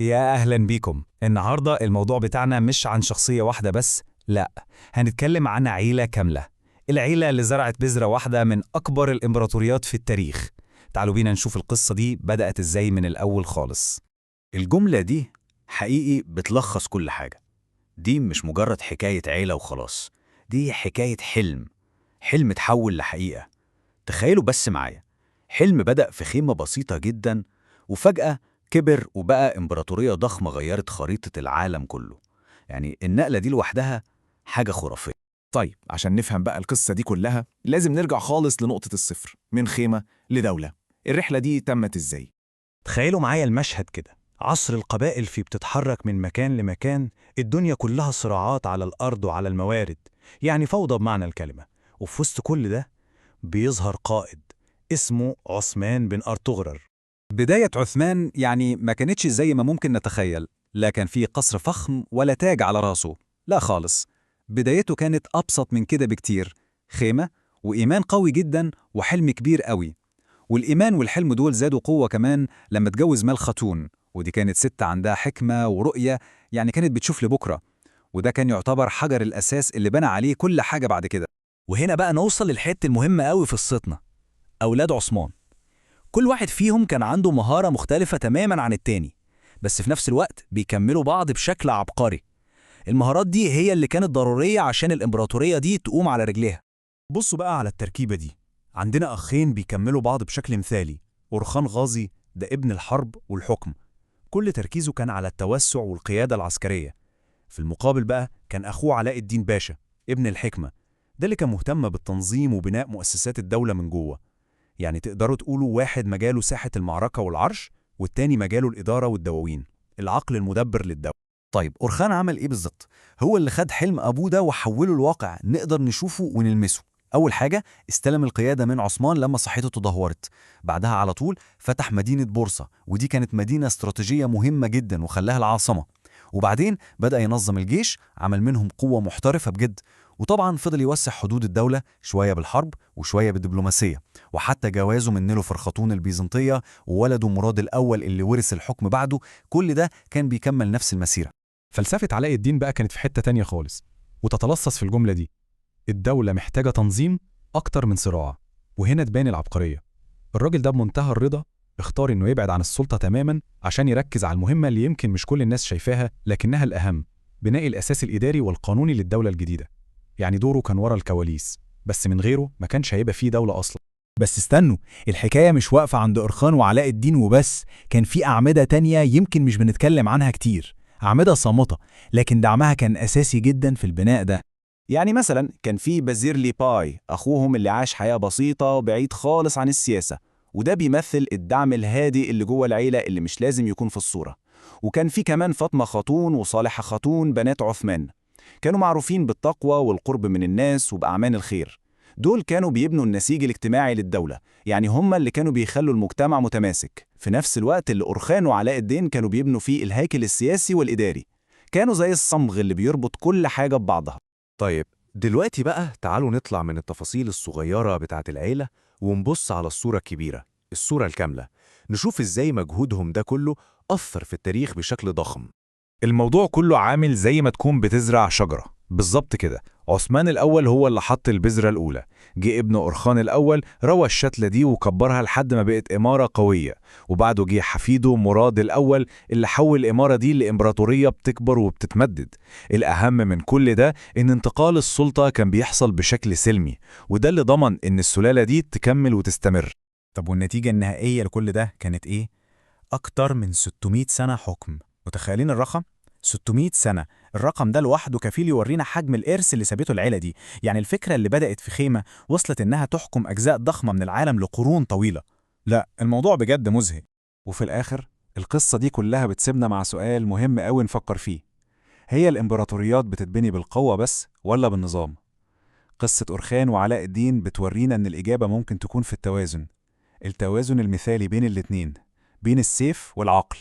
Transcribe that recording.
يا أهلا بيكم. النهاردة الموضوع بتاعنا مش عن شخصية واحدة بس، لأ، هنتكلم عن عيلة كاملة. العيلة اللي زرعت بذرة واحدة من أكبر الإمبراطوريات في التاريخ. تعالوا بينا نشوف القصة دي بدأت إزاي من الأول خالص. الجملة دي حقيقي بتلخص كل حاجة. دي مش مجرد حكاية عيلة وخلاص، دي حكاية حلم اتحول لحقيقة. تخيلوا بس معايا، حلم بدأ في خيمة بسيطة جدا وفجأة كبر وبقى إمبراطورية ضخمة غيرت خريطة العالم كله. يعني النقلة دي لوحدها حاجة خرافية. طيب عشان نفهم بقى القصة دي كلها لازم نرجع خالص لنقطة الصفر، من خيمة لدولة. الرحلة دي تمت إزاي؟ تخيلوا معايا المشهد كده، عصر القبائل فيه بتتحرك من مكان لمكان، الدنيا كلها صراعات على الأرض وعلى الموارد، يعني فوضى بمعنى الكلمة. وفي وسط كل ده بيظهر قائد اسمه عثمان بن أرطغرل. بداية عثمان يعني ما كانتش زي ما ممكن نتخيل، لا كان في قصر فخم ولا تاج على راسه، لا خالص. بدايته كانت أبسط من كده بكتير، خيمة وإيمان قوي جدا وحلم كبير قوي. والإيمان والحلم دول زادوا قوة كمان لما اتجوز مال خاتون، ودي كانت ست عندها حكمة ورؤية، يعني كانت بتشوف لبكرة. وده كان يعتبر حجر الأساس اللي بنى عليه كل حاجة بعد كده. وهنا بقى نوصل للحتة المهمة قوي في قصتنا، أولاد عثمان. كل واحد فيهم كان عنده مهارة مختلفة تماما عن التاني، بس في نفس الوقت بيكملوا بعض بشكل عبقري. المهارات دي هي اللي كانت ضرورية عشان الإمبراطورية دي تقوم على رجليها. بصوا بقى على التركيبة دي، عندنا أخين بيكملوا بعض بشكل مثالي. أورخان غازي ده ابن الحرب والحكم، كل تركيزه كان على التوسع والقيادة العسكرية. في المقابل بقى كان أخوه علاء الدين باشا، ابن الحكمة، ده اللي كان مهتم بالتنظيم وبناء مؤسسات الدولة من جوه. يعني تقدروا تقولوا واحد مجاله ساحة المعركة والعرش، والتاني مجاله الإدارة والدواوين، العقل المدبر للدولة. طيب أورخان عمل إيه بالظبط؟ هو اللي خد حلم أبوه ده وحوله لواقع نقدر نشوفه ونلمسه. أول حاجة استلم القيادة من عثمان لما صحته تدهورت. بعدها على طول فتح مدينة بورصة، ودي كانت مدينة استراتيجية مهمة جدا وخلاها العاصمة. وبعدين بدأ ينظم الجيش، عمل منهم قوة محترفة بجد. وطبعا فضل يوسع حدود الدولة شوية بالحرب وشوية بالدبلوماسية. وحتى جوازه من نيلوفر خاتون البيزنطية وولده مراد الأول اللي ورث الحكم بعده، كل ده كان بيكمل نفس المسيرة. فلسفة علاء الدين بقى كانت في حتة تانية خالص، وتتلصص في الجملة دي: الدولة محتاجة تنظيم أكتر من صراع. وهنا تبان العبقرية. الراجل ده بمنتهى الرضا اختار إنه يبعد عن السلطة تماماً عشان يركز على المهمة اللي يمكن مش كل الناس شايفاها لكنها الأهم، بناء الأساس الإداري والقانوني للدولة الجديدة. يعني دوره كان ورا الكواليس، بس من غيره ما كانش هيبقى فيه دولة أصلاً. بس استنوا، الحكاية مش واقفة عند أرخان وعلاء الدين وبس، كان في أعمدة تانية يمكن مش بنتكلم عنها كتير، أعمدة صامتة لكن دعمها كان أساسي جدا في البناء ده. يعني مثلا كان في بازير لي باي، أخوهم اللي عاش حياة بسيطة وبعيد خالص عن السياسة، وده بيمثل الدعم الهادي اللي جوه العيلة اللي مش لازم يكون في الصورة. وكان في كمان فاطمة خاتون وصالحة خاتون بنات عثمان، كانوا معروفين بالتقوى والقرب من الناس وبأعمال الخير. دول كانوا بيبنوا النسيج الاجتماعي للدولة، يعني هم اللي كانوا بيخلوا المجتمع متماسك، في نفس الوقت اللي أورخان وعلاء الدين كانوا بيبنوا فيه الهيكل السياسي والإداري. كانوا زي الصمغ اللي بيربط كل حاجة ببعضها. طيب دلوقتي بقى تعالوا نطلع من التفاصيل الصغيرة بتاعة العيلة ونبص على الصورة الكبيرة، الصورة الكاملة. نشوف إزاي مجهودهم ده كله أثر في التاريخ بشكل ضخم. الموضوع كله عامل زي ما تكون بتزرع شجرة بالظبط كده. عثمان الأول هو اللي حط البذرة الأولى، جه ابنه أورخان الأول روى الشتلة دي وكبرها لحد ما بقت إمارة قوية، وبعده جه حفيده مراد الأول اللي حول الإمارة دي لإمبراطورية بتكبر وبتتمدد. الأهم من كل ده إن انتقال السلطة كان بيحصل بشكل سلمي، وده اللي ضمن إن السلالة دي تكمل وتستمر. طب والنتيجة النهائية لكل ده كانت إيه؟ أكتر من 600 سنة حكم. متخيلين الرقم؟ 600 سنة، الرقم ده لوحده كفيل يورينا حجم الإرث اللي سابته العيلة دي. يعني الفكرة اللي بدأت في خيمة وصلت إنها تحكم أجزاء ضخمة من العالم لقرون طويلة. لا، الموضوع بجد مذهل. وفي الآخر القصة دي كلها بتسيبنا مع سؤال مهم أوي نفكر فيه: هي الإمبراطوريات بتتبني بالقوة بس ولا بالنظام؟ قصة أورخان وعلاء الدين بتورينا إن الإجابة ممكن تكون في التوازن، التوازن المثالي بين الاتنين، بين السيف والعقل.